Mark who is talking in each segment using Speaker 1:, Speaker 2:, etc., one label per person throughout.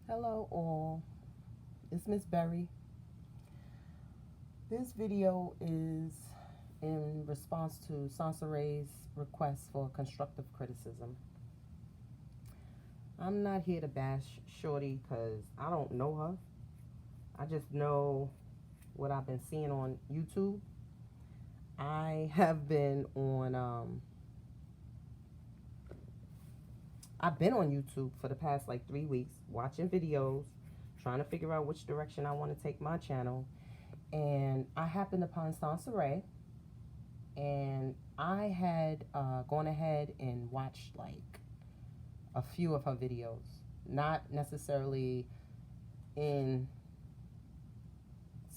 Speaker 1: Hello all, it's Miss Berry. This video is in response to Sansare's request for constructive criticism. I'm not here to bash Shorty because I don't know her. I just know what I've been seeing on YouTube. I have been on I've been on YouTube for the past like 3 weeks watching videos, trying to figure out which direction I want to take my channel. And I happened upon Sansare, and I had gone ahead and watched like a few of her videos, not necessarily in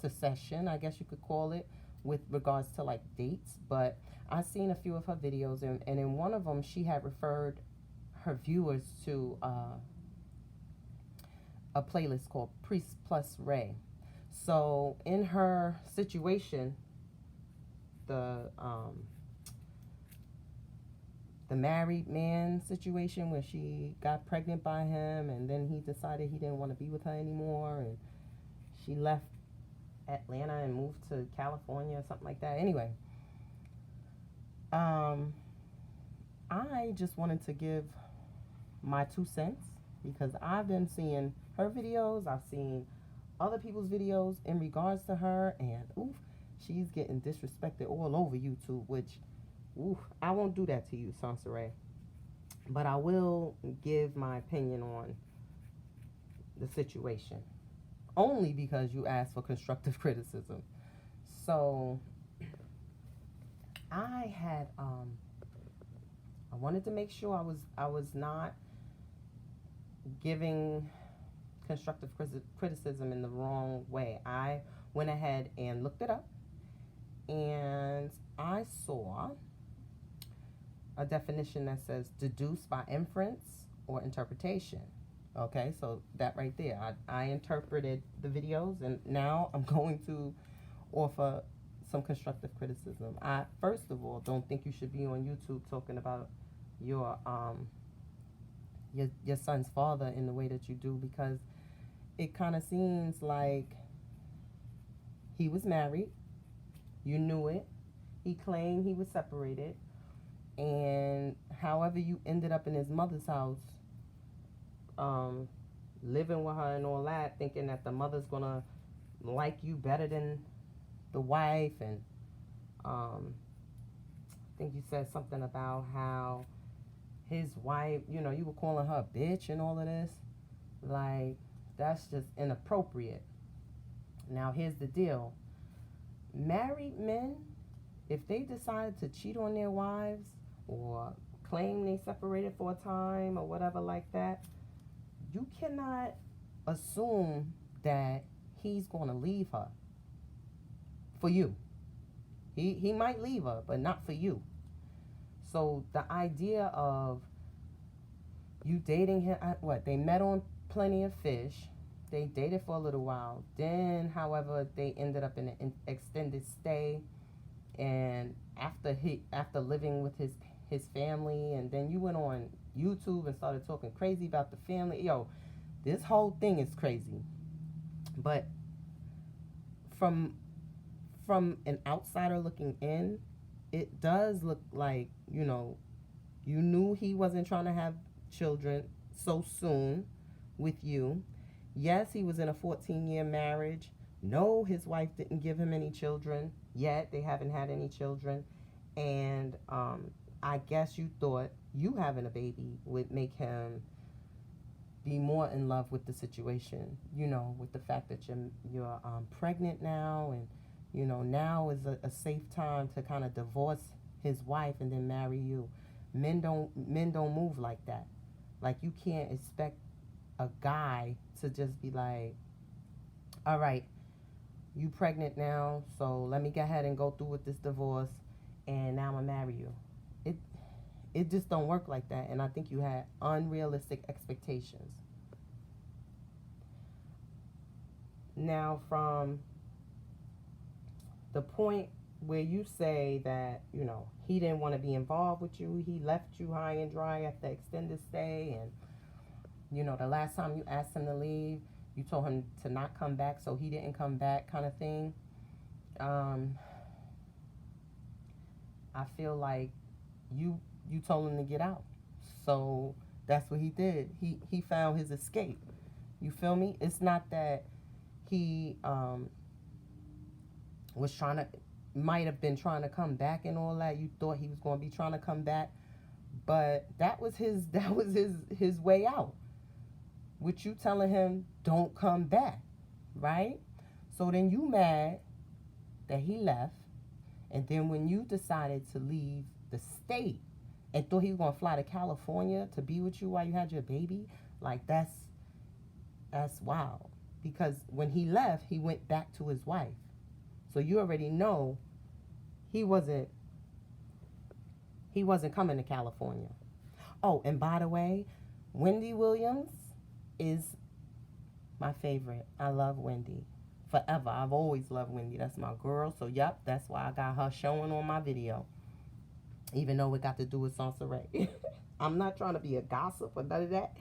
Speaker 1: succession, I guess you could call it, with regards to like dates, but I seen a few of her videos, and in one of them she had referred her viewers to a playlist called Priest Plus Ray. So in her situation, the married man situation where she got pregnant by him and then he decided he didn't want to be with her anymore, and she left Atlanta and moved to California or something like that. Anyway, I just wanted to give my 2 cents because I've been seeing her videos, I've seen other people's videos in regards to her, and oof, she's getting disrespected all over YouTube, which oof, I won't do that to you, Sansare, but I will give my opinion on the situation only because you asked for constructive criticism. So I had I wanted to make sure I was not giving constructive criticism in the wrong way. I went ahead and looked it up, and I saw a definition that says deduced by inference or interpretation. Okay, so that right there, I interpreted the videos, and now I'm going to offer some constructive criticism. I, first of all, don't think you should be on YouTube talking about your son's father in the way that you do, because it kind of seems like he was married, you knew it, he claimed he was separated, and however you ended up in his mother's house, living with her and all that, thinking that the mother's gonna like you better than the wife. And I think you said something about how his wife, you were calling her a bitch and all of this. Like, that's just inappropriate. Now, here's the deal. Married men, if they decide to cheat on their wives or claim they separated for a time or whatever like that, you cannot assume that he's going to leave her for you. He might leave her, but not for you. So the idea of you dating him, they met on Plenty of Fish. They dated for a little while. Then, however, they ended up in an extended stay. And after living with his family, and then you went on YouTube and started talking crazy about the family. Yo, this whole thing is crazy. But from an outsider looking in, it does look like, you knew he wasn't trying to have children so soon with you. Yes, he was in a 14-year marriage. No, his wife didn't give him any children yet. They haven't had any children. And I guess you thought you having a baby would make him be more in love with the situation, with the fact that you're pregnant now, and now is a safe time to kind of divorce his wife and then marry you. Men don't move like that. Like, you can't expect a guy to just be like, all right, you pregnant now, so let me go ahead and go through with this divorce, and now I'm gonna marry you. It just don't work like that, and I think you had unrealistic expectations. Now, from the point where you say that, he didn't want to be involved with you, he left you high and dry at the extended stay, and You know, the last time you asked him to leave, you told him to not come back, so he didn't come back, kind of thing. I feel like you told him to get out, so that's what he did. He found his escape. You feel me? It's not that he was trying to, might have been trying to come back and all that. You thought he was going to be trying to come back, but that was his way out. With you telling him don't come back, right? So then you mad that he left, and then when you decided to leave the state and thought he was gonna fly to California to be with you while you had your baby, like that's wild. Because when he left, he went back to his wife. So you already know he wasn't coming to California. Oh, and by the way, Wendy Williams is my favorite. I love Wendy. Forever. I've always loved Wendy. That's my girl. So, yep, that's why I got her showing on my video. Even though it got to do with Sansaray. I'm not trying to be a gossip or none of that.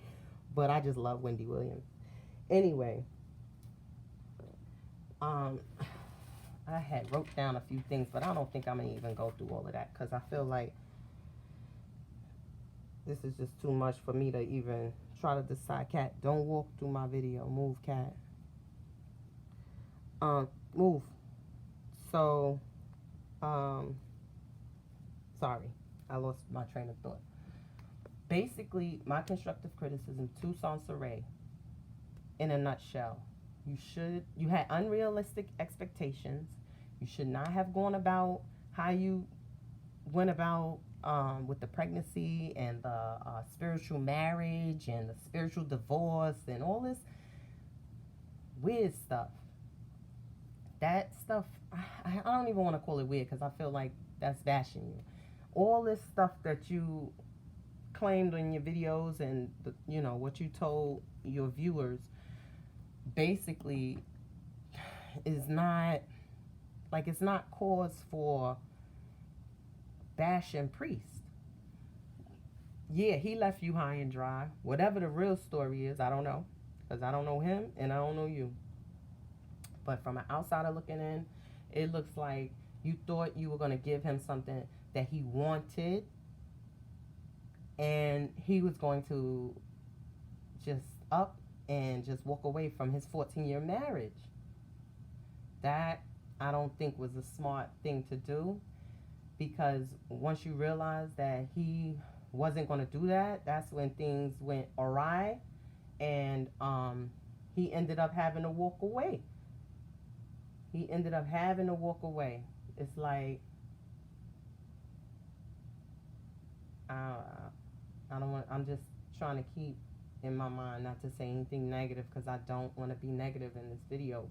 Speaker 1: But I just love Wendy Williams. Anyway. I had wrote down a few things, but I don't think I'm going to even go through all of that. Because I feel like this is just too much for me to even try to decide. Cat, don't walk through my video. Move, cat. Move. So, sorry, I lost my train of thought. Basically, my constructive criticism to Sansaray, in a nutshell, you had unrealistic expectations. You should not have gone about how you went about with the pregnancy and the spiritual marriage and the spiritual divorce and all this weird stuff. That stuff, I don't even want to call it weird because I feel like that's bashing you. All this stuff that you claimed in your videos and, you know, what you told your viewers basically is not, like, it's not cause for bashing priest. Yeah, he left you high and dry. Whatever the real story is, I don't know. Because I don't know him and I don't know you. But from an outsider looking in, it looks like you thought you were going to give him something that he wanted. And he was going to just up and just walk away from his 14-year marriage. That, I don't think, was a smart thing to do. Because once you realize that he wasn't going to do that, that's when things went awry. And he ended up having to walk away. He ended up having to walk away. It's like, I don't want, I'm just trying to keep in my mind not to say anything negative because I don't want to be negative in this video.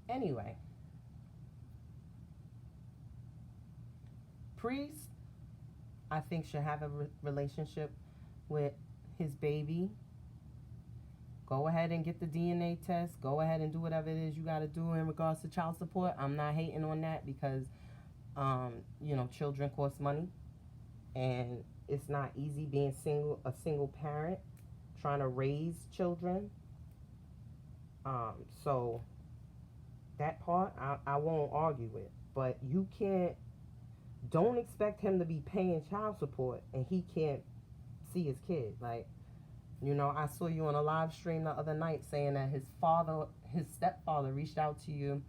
Speaker 1: Anyway. Priest, I think, should have a relationship with his baby. Go ahead and get the DNA test. Go ahead and do whatever it is you got to do in regards to child support. I'm not hating on that because, you know, children cost money. And it's not easy being a single parent trying to raise children. So that part I won't argue with. But you don't expect him to be paying child support and he can't see his kid. Like, you know, I saw you on a live stream the other night saying that his stepfather reached out to you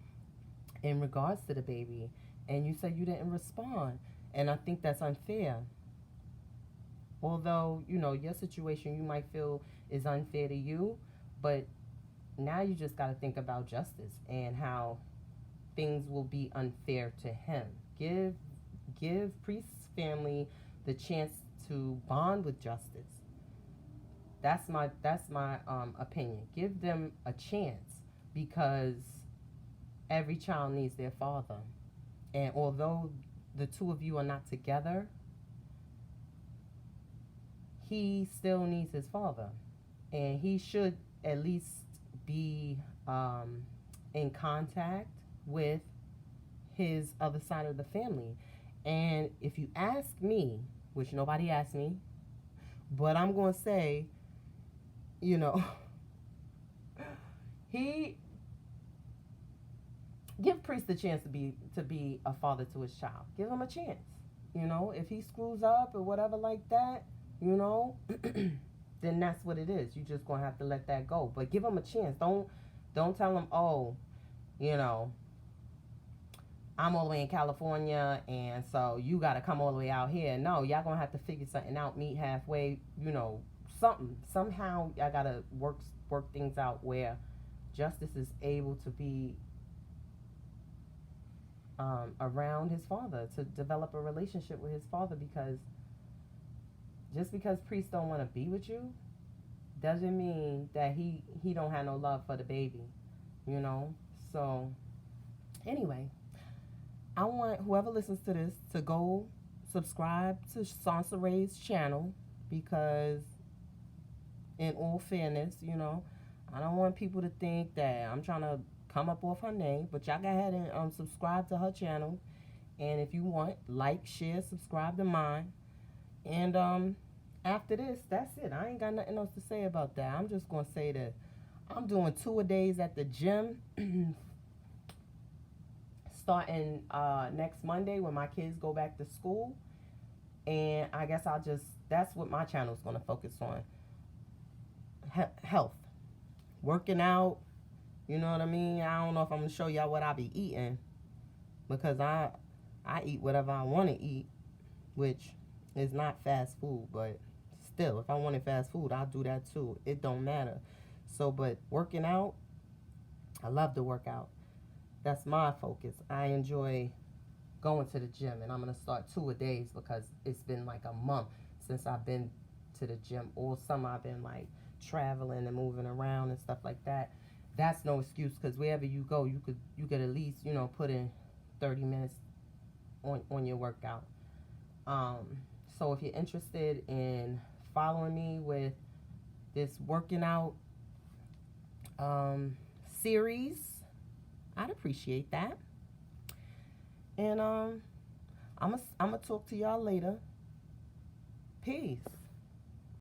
Speaker 1: in regards to the baby and you said you didn't respond. And I think that's unfair. Although, you know, your situation you might feel is unfair to you, but now you just got to think about justice and how things will be unfair to him. Give Priest's family the chance to bond with justice. That's my opinion. Give them a chance because every child needs their father. And although the two of you are not together, he still needs his father. And he should at least be in contact with his other side of the family. And if you ask me, which nobody asked me, But I'm going to say, you know, he give Priest a chance to be a father to his child. Give him a chance. You know, if he screws up or whatever like that, you know, then that's what it is. You just gonna have to let that go. But give him a chance. Don't tell him, oh, you know, I'm all the way in California, and so you got to come all the way out here. No, y'all gonna have to figure something out, meet halfway. You know, something. Somehow, y'all gotta work things out where Justice is able to be around his father, to develop a relationship with his father, because just because Priest don't want to be with you doesn't mean that he don't have no love for the baby, you know. So anyway, I want whoever listens to this to go subscribe to Sansa Ray's channel, because in all fairness, you know, I don't want people to think that I'm trying to come up off her name, but y'all go ahead and subscribe to her channel. And if you want, like, share, subscribe to mine. And after this, that's it. I ain't got nothing else to say about that. I'm just going to say that I'm doing 2-a-days at the gym starting next Monday when my kids go back to school. And I guess that's what my channel is going to focus on. Health. Working out. You know what I mean? I don't know if I'm going to show y'all what I be eating, because I eat whatever I want to eat, which is not fast food, but still, if I wanted fast food, I'll do that too. It don't matter. So, but working out, I love to work out. That's my focus. I enjoy going to the gym, and I'm going to start 2-a-days, because it's been like a month since I've been to the gym. All summer I've been like traveling and moving around and stuff like that. That's no excuse, because wherever you go, you could at least, you know, put in 30 minutes on your workout. So if you're interested in following me with this working out series, I'd appreciate that. And I'm gonna talk to y'all later. Peace.